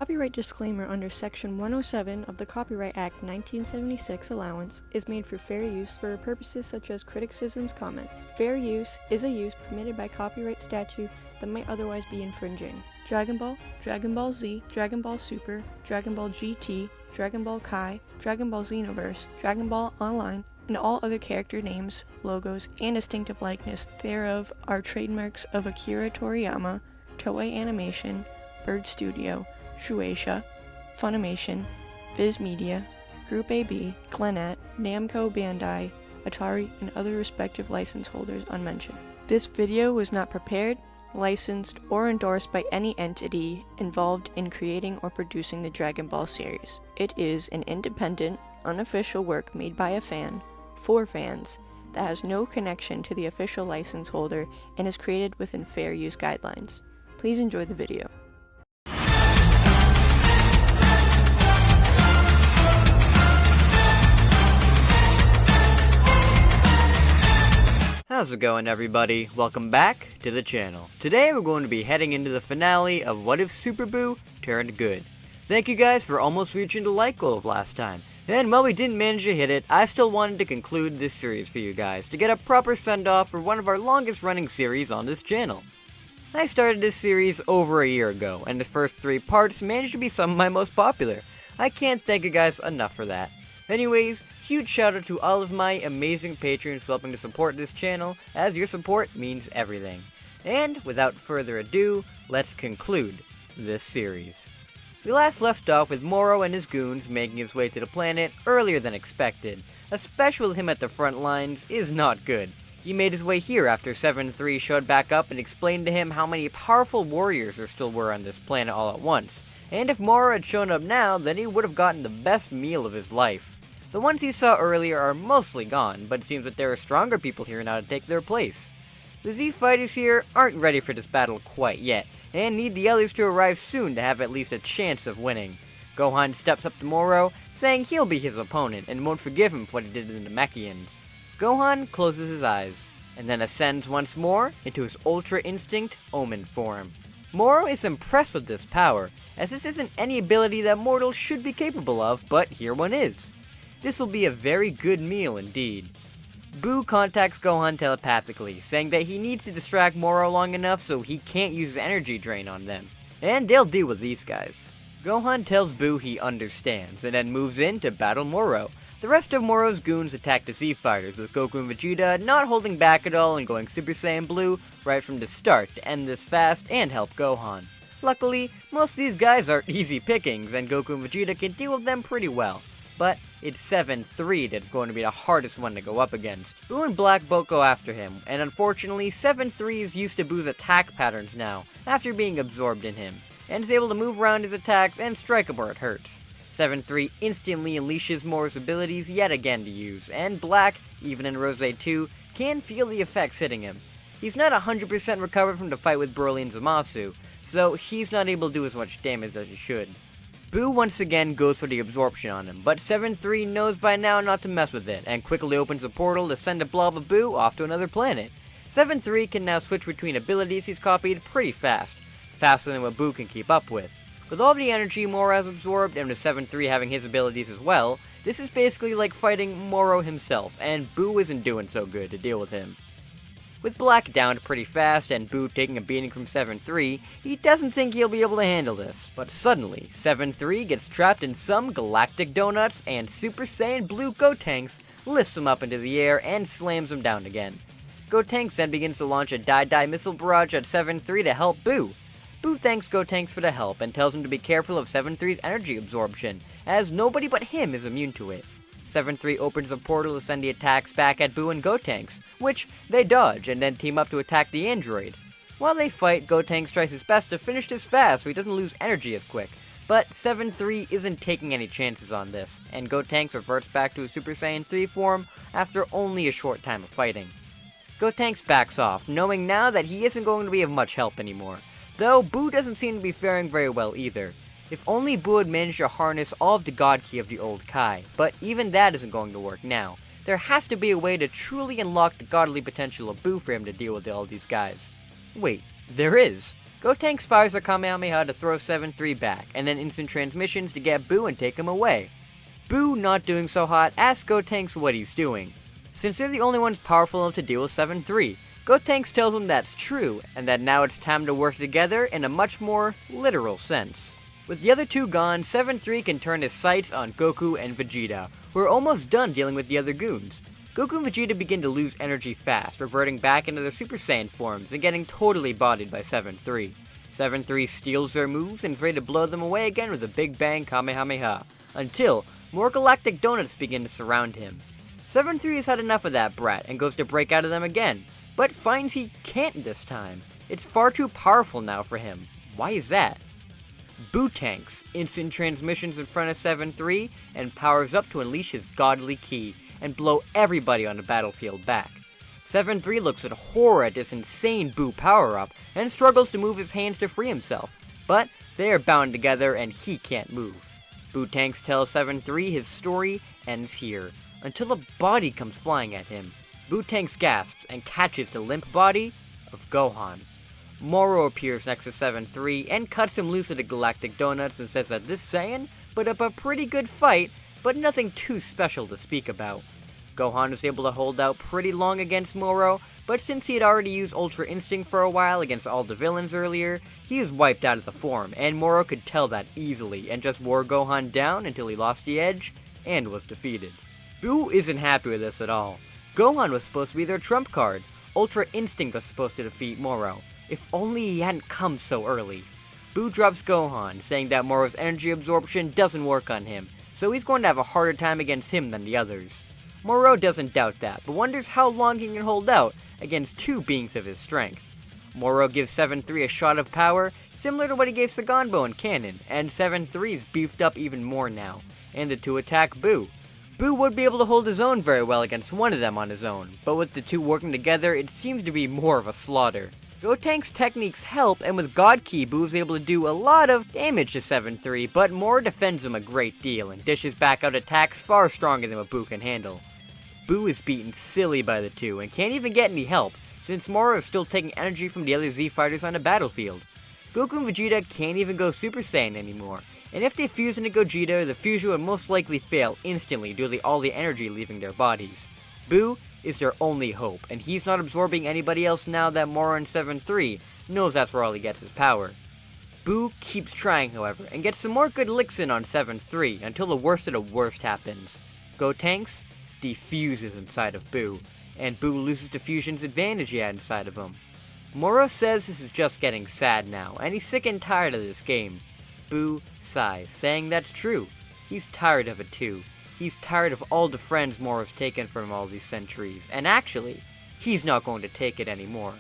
copyright disclaimer under Section 107 of the Copyright Act 1976 allowance is made for fair use for purposes such as criticisms, comments. Fair use is a use permitted by copyright statute that might otherwise be infringing. Dragon Ball, Dragon Ball Z, Dragon Ball Super, Dragon Ball GT, Dragon Ball Kai, Dragon Ball Xenoverse, Dragon Ball Online, and all other character names, logos, and distinctive likeness thereof are trademarks of Akira Toriyama, Toei Animation, Bird Studio, Shueisha, Funimation, Viz Media, Group AB, Glenat, Namco Bandai, Atari, and other respective license holders unmentioned. This video was not prepared, licensed, or endorsed by any entity involved in creating or producing the Dragon Ball series. It is an independent, unofficial work made by a fan, for fans, that has no connection to the official license holder and is created within fair use guidelines. Please enjoy the video. How's it going, everybody? Welcome back to the channel. Today we're going to be heading into the finale of What If Super Buu Turned Good. Thank you guys for almost reaching the like goal of last time. And while we didn't manage to hit it, I still wanted to conclude this series for you guys to get a proper send-off for one of our longest running series on this channel. I started this series over a year ago, and the first 3 parts managed to be some of my most popular. I can't thank you guys enough for that. Anyways, huge shout out to all of my amazing patrons for helping to support this channel, as your support means everything. And without further ado, let's conclude this series. We last left off with Moro and his goons making his way to the planet earlier than expected. Especially with him at the front lines is not good. He made his way here after 7-3 showed back up and explained to him how many powerful warriors there still were on this planet all at once. And if Moro had shown up now, then he would have gotten the best meal of his life. The ones he saw earlier are mostly gone, but it seems that there are stronger people here now to take their place. The Z fighters here aren't ready for this battle quite yet, and need the others to arrive soon to have at least a chance of winning. Gohan steps up to Moro, saying he'll be his opponent and won't forgive him for what he did to the Namekians. Gohan closes his eyes, and then ascends once more into his Ultra Instinct Omen form. Moro is impressed with this power, as this isn't any ability that mortals should be capable of, but here one is. This will be a very good meal indeed. Buu contacts Gohan telepathically, saying that he needs to distract Moro long enough so he can't use the energy drain on them, and they'll deal with these guys. Gohan tells Buu he understands, and then moves in to battle Moro. The rest of Moro's goons attack the Z fighters, with Goku and Vegeta not holding back at all and going Super Saiyan Blue right from the start to end this fast and help Gohan. Luckily, most of these guys are easy pickings, and Goku and Vegeta can deal with them pretty well. But it's 7-3 that's going to be the hardest one to go up against. Buu and Black both go after him, and unfortunately 7-3 is used to Buu's attack patterns now, after being absorbed in him, and is able to move around his attacks and strike him where it hurts. 7-3 instantly unleashes Moro's abilities yet again to use, and Black, even in Rose 2, can feel the effects hitting him. He's not 100% recovered from the fight with Broly and Zamasu, so he's not able to do as much damage as he should. Buu once again goes for the absorption on him, but 7-3 knows by now not to mess with it, and quickly opens a portal to send a blob of Buu off to another planet. 7-3 can now switch between abilities he's copied pretty fast, faster than what Buu can keep up with. With all the energy Moro has absorbed, and with 7-3 having his abilities as well, this is basically like fighting Moro himself, and Buu isn't doing so good to deal with him. With Black downed pretty fast and Buu taking a beating from 7-3, he doesn't think he'll be able to handle this. But suddenly, 7-3 gets trapped in some galactic donuts and Super Saiyan Blue Gotenks lifts him up into the air and slams him down again. Gotenks then begins to launch a Die missile barrage at 7-3 to help Buu. Buu thanks Gotenks for the help and tells him to be careful of 7-3's energy absorption, as nobody but him is immune to it. 7-3 opens a portal to send the attacks back at Buu and Gotenks, which they dodge and then team up to attack the android. While they fight, Gotenks tries his best to finish this fast so he doesn't lose energy as quick, but 7-3 isn't taking any chances on this, and Gotenks reverts back to his Super Saiyan 3 form after only a short time of fighting. Gotenks backs off, knowing now that he isn't going to be of much help anymore, though Buu doesn't seem to be faring very well either. If only Buu had managed to harness all of the God Ki of the old Kai, but even that isn't going to work now. There has to be a way to truly unlock the godly potential of Buu for him to deal with all these guys. Wait, there is. Gotenks fires a Kamehameha to throw 7-3 back, and then instant transmissions to get Buu and take him away. Buu, not doing so hot, asks Gotenks what he's doing. Since they're the only ones powerful enough to deal with 7-3, Gotenks tells him that's true, and that now it's time to work together in a much more literal sense. With the other two gone, 7-3 can turn his sights on Goku and Vegeta, who are almost done dealing with the other goons. Goku and Vegeta begin to lose energy fast, reverting back into their Super Saiyan forms and getting totally bodied by 7-3. 7-3 steals their moves and is ready to blow them away again with a Big Bang Kamehameha, until more galactic donuts begin to surround him. 7-3 has had enough of that brat and goes to break out of them again, but finds he can't this time. It's far too powerful now for him. Why is that? Buu tanks instant transmissions in front of 7-3 and powers up to unleash his godly ki and blow everybody on the battlefield back. 7-3 looks in horror at this insane Buu power-up and struggles to move his hands to free himself, but they are bound together and he can't move. Buu tanks tell 7-3 his story ends here, until a body comes flying at him. Buu tanks gasps and catches the limp body of Gohan. Moro appears next to 7-3 and cuts him loose of the galactic donuts and says that this Saiyan put up a pretty good fight, but nothing too special to speak about. Gohan was able to hold out pretty long against Moro, but since he had already used Ultra Instinct for a while against all the villains earlier, he was wiped out of the form, and Moro could tell that easily, and just wore Gohan down until he lost the edge, and was defeated. Buu isn't happy with this at all. Gohan was supposed to be their trump card. Ultra Instinct was supposed to defeat Moro. If only he hadn't come so early. Buu drops Gohan, saying that Moro's energy absorption doesn't work on him, so he's going to have a harder time against him than the others. Moro doesn't doubt that, but wonders how long he can hold out against two beings of his strength. Moro gives 7-3 a shot of power, similar to what he gave Saganbo in canon, and 7-3 is beefed up even more now, and the two attack Buu. Buu would be able to hold his own very well against one of them on his own, but with the two working together, it seems to be more of a slaughter. Gotenks' techniques help, and with God Ki, Buu is able to do a lot of damage to 7-3, but Moro defends him a great deal, and dishes back out attacks far stronger than what Buu can handle. Buu is beaten silly by the two, and can't even get any help, since Moro is still taking energy from the other Z fighters on the battlefield. Goku and Vegeta can't even go Super Saiyan anymore, and if they fuse into Gogeta, the fusion would most likely fail instantly due to all the energy leaving their bodies. Buu is their only hope, and he's not absorbing anybody else now that Moro and 7-3 knows that's where all he gets his power. Buu keeps trying, however, and gets some more good licks in on 7-3 until the worst of the worst happens. Gotenks defuses inside of Buu, and Buu loses the fusion's advantage he had inside of him. Moro says this is just getting sad now, and he's sick and tired of this game. Buu sighs, saying that's true. He's tired of it too. He's tired of all the friends Moro's taken from him all these centuries, and actually, he's not going to take it anymore.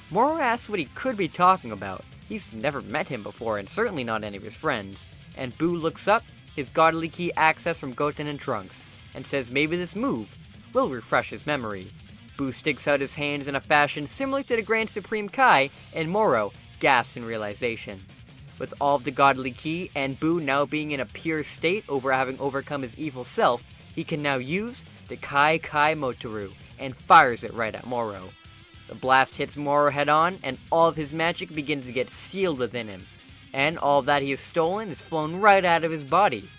Moro asks what he could be talking about. He's never met him before, and certainly not any of his friends. And Buu looks up, his godly ki access from Goten and Trunks, and says maybe this move will refresh his memory. Buu sticks out his hands in a fashion similar to the Grand Supreme Kai, and Moro gasps in realization. With all of the godly ki, and Buu now being in a pure state over having overcome his evil self, he can now use the Kai Kai Motoru, and fires it right at Moro. The blast hits Moro head on, and all of his magic begins to get sealed within him, and all that he has stolen is flown right out of his body.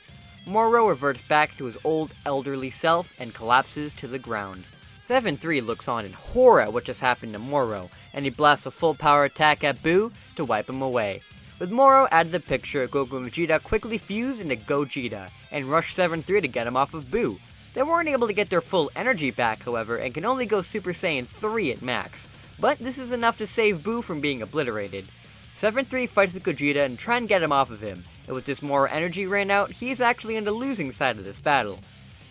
Moro reverts back to his old elderly self and collapses to the ground. 7-3 looks on in horror at what just happened to Moro, and he blasts a full power attack at Buu to wipe him away. With Moro out of the picture, Goku and Vegeta quickly fuse into Gogeta, and rush 7-3 to get him off of Buu. They weren't able to get their full energy back, however, and can only go Super Saiyan 3 at max, but this is enough to save Buu from being obliterated. 7-3 fights with Gogeta and try and get him off of him, and with this Moro energy ran out, he is actually on the losing side of this battle.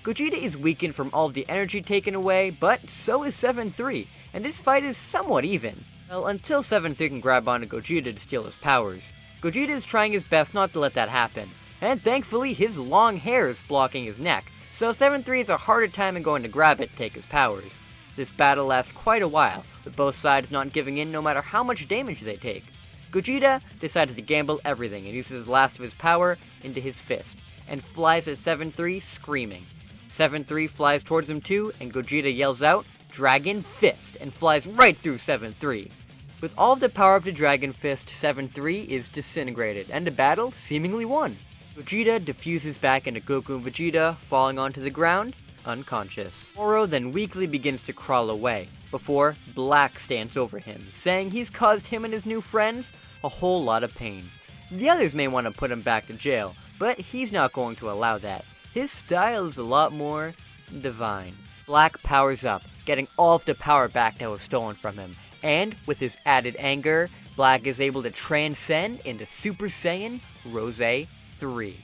Gogeta is weakened from all of the energy taken away, but so is 7-3, and this fight is somewhat even. Well, until 7-3 can grab onto Gogeta to steal his powers. Gogeta is trying his best not to let that happen, and thankfully his long hair is blocking his neck, so 7-3 has a harder time in going to grab it to take his powers. This battle lasts quite a while, with both sides not giving in no matter how much damage they take. Gogeta decides to gamble everything and uses the last of his power into his fist, and flies at 7-3 screaming. 7-3 flies towards him too, and Gogeta yells out, "Dragon Fist," and flies right through 7-3. With all of the power of the Dragon Fist, 7-3 is disintegrated, and the battle seemingly won. Vegeta diffuses back into Goku and Vegeta, falling onto the ground, unconscious. Moro then weakly begins to crawl away, before Black stands over him, saying he's caused him and his new friends a whole lot of pain. The others may want to put him back to jail, but he's not going to allow that. His style is a lot more divine. Black powers up, getting all of the power back that was stolen from him, and with his added anger, Black is able to transcend into Super Saiyan Rose 3.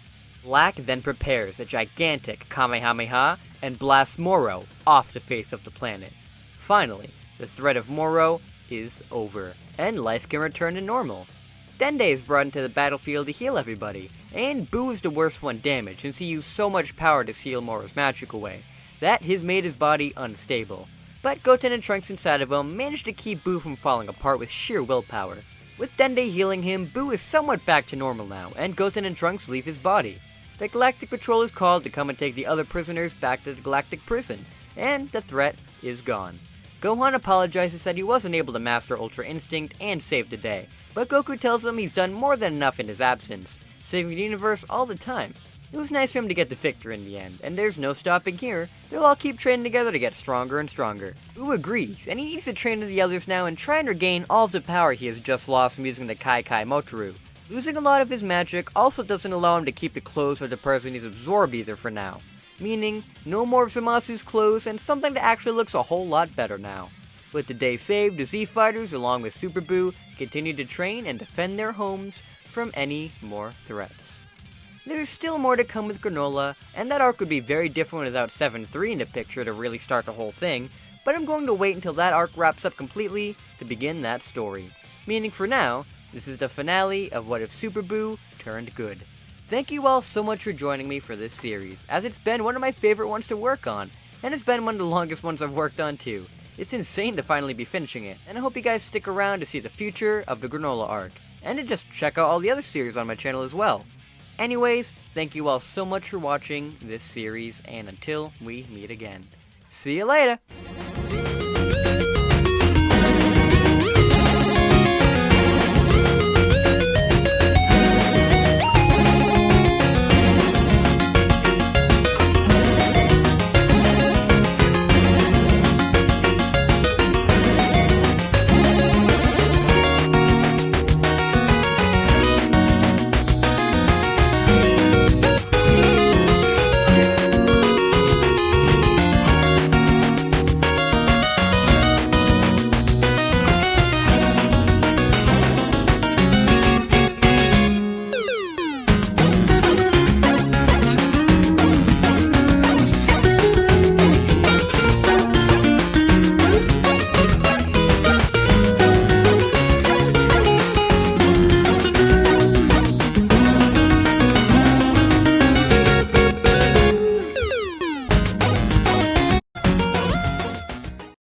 Black then prepares a gigantic Kamehameha and blasts Moro off the face of the planet. Finally, the threat of Moro is over, and life can return to normal. Dende is brought into the battlefield to heal everybody, and Buu is the worst one damaged since he used so much power to seal Moro's magic away, that has made his body unstable. But Goten and Trunks inside of him managed to keep Buu from falling apart with sheer willpower. With Dende healing him, Buu is somewhat back to normal now, and Goten and Trunks leave his body. The Galactic Patrol is called to come and take the other prisoners back to the Galactic Prison, and the threat is gone. Gohan apologizes that he wasn't able to master Ultra Instinct and save the day, but Goku tells him he's done more than enough in his absence, saving the universe all the time. It was nice for him to get the victory in the end, and there's no stopping here. They'll all keep training together to get stronger and stronger. Buu agrees, and he needs to train to the others now and try and regain all of the power he has just lost from using the Kai Kai Motoru. Losing a lot of his magic also doesn't allow him to keep the clothes of the person he's absorbed either for now. Meaning, no more of Zamasu's clothes and something that actually looks a whole lot better now. With the day saved, the Z Fighters along with Super Buu continue to train and defend their homes from any more threats. There's still more to come with Granola, and that arc would be very different without 7-3 in the picture to really start the whole thing, but I'm going to wait until that arc wraps up completely to begin that story. Meaning for now, this is the finale of What If Super Buu Turned Good. Thank you all so much for joining me for this series, as it's been one of my favorite ones to work on, and it's been one of the longest ones I've worked on too. It's insane to finally be finishing it, and I hope you guys stick around to see the future of the Granola arc, and to just check out all the other series on my channel as well. Anyways, thank you all so much for watching this series, and until we meet again, see you later!